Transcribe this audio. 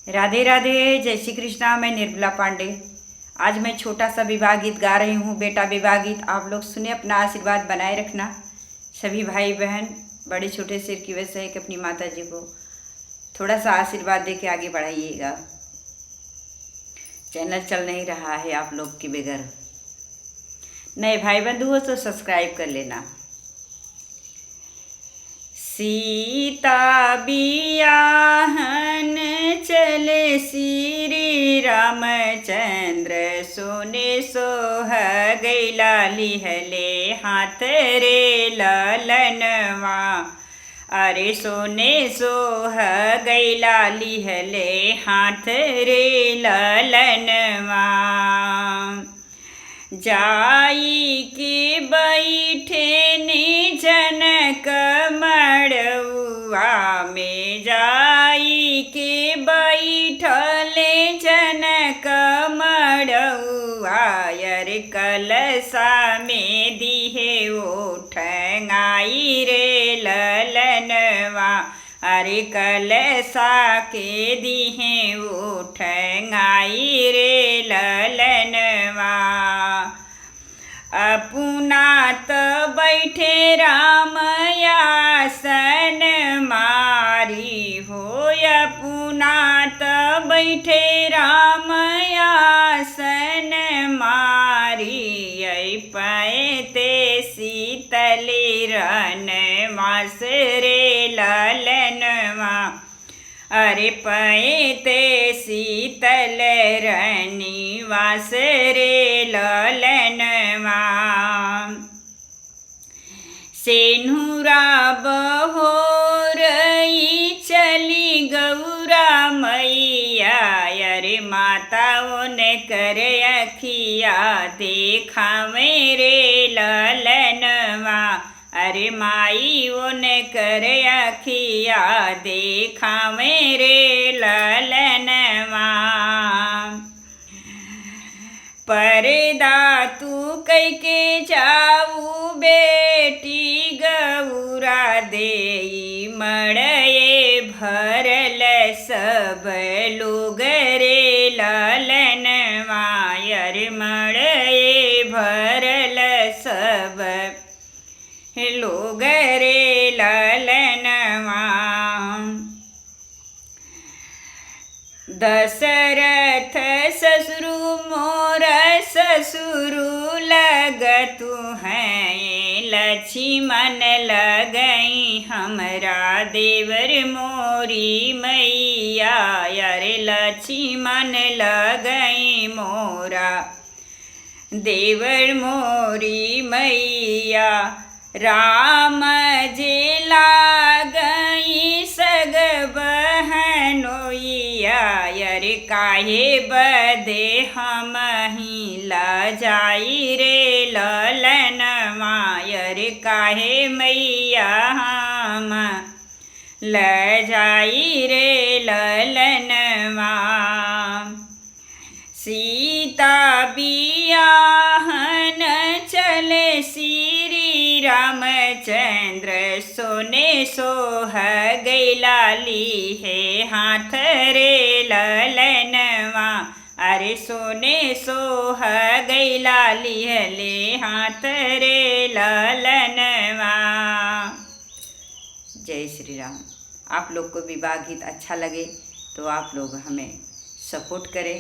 राधे राधे, जय श्री कृष्णा। मैं निर्मला पांडे। आज मैं छोटा सा विवाह गीत गा रही हूँ, बेटा विवाह गीत। आप लोग सुने, अपना आशीर्वाद बनाए रखना। सभी भाई बहन बड़े छोटे से रिक्वेस्ट है कि अपनी माता जी को थोड़ा सा आशीर्वाद दे के आगे बढ़ाइएगा। चैनल चल नहीं रहा है आप लोग के बगैर। नए भाई बंधु हो तो सब्सक्राइब कर लेना। सीता बियाहन चले श्री रामचंद्र, सोने सोह गैला लिहले हाथ रे ललनवा। अरे सोने सोह गैला लिहले हाथ रे ललनवा। जाई के बैठे ने जनक मड़उआ में, जाई के बैठले जनक मड़उआ। यर कलसा में दिहे उठंगाई रे ललनवा। अरे कलसा के दिहे उठंगाई रे ललनवा। अपना त बैठे राम आसन मारी हो, अपना त बैठे राम आसन मारी। आई पाए ते शीतली रन मास रे ललनवा। अरे पाए ते शीतल रनिवास रे ललनवा। सेनुरा बहोरई चली गौरा मैया। अरे माताओं ने कर अखिया देखा मेरे ललनवा। अरे माई ने कर अखिया देखा मेरे ललनवा। पर्दा तू कई के जाऊ बेटी गौरा देई मड़ये भरल सब लोग रे ललनवा। अरे मड़ये भरल सब लोग रे ललनवा। दशरथ ससुरु मोर ससुरु लगतु हैं, लक्ष्मण लगई हमरा देवर मोरी मैया। अरे लक्ष्मण लगई मोरा देवर मोरी मैया। राम जे लागई सग बहनोइया। अरे काहे बदे हम ही लजाई रे ललनवा। अरे काहे मैया हम लजाई रे ललनवा। सीता बियाहन चले श्री रामचंद्र, सोने सोह गैला लिहे हाथ रे ललनवा। अरे सोने सोह गैला लिहले हाथ रे ललनवा। जय श्री राम। आप लोग को विवाह गीत अच्छा लगे तो आप लोग हमें सपोर्ट करें।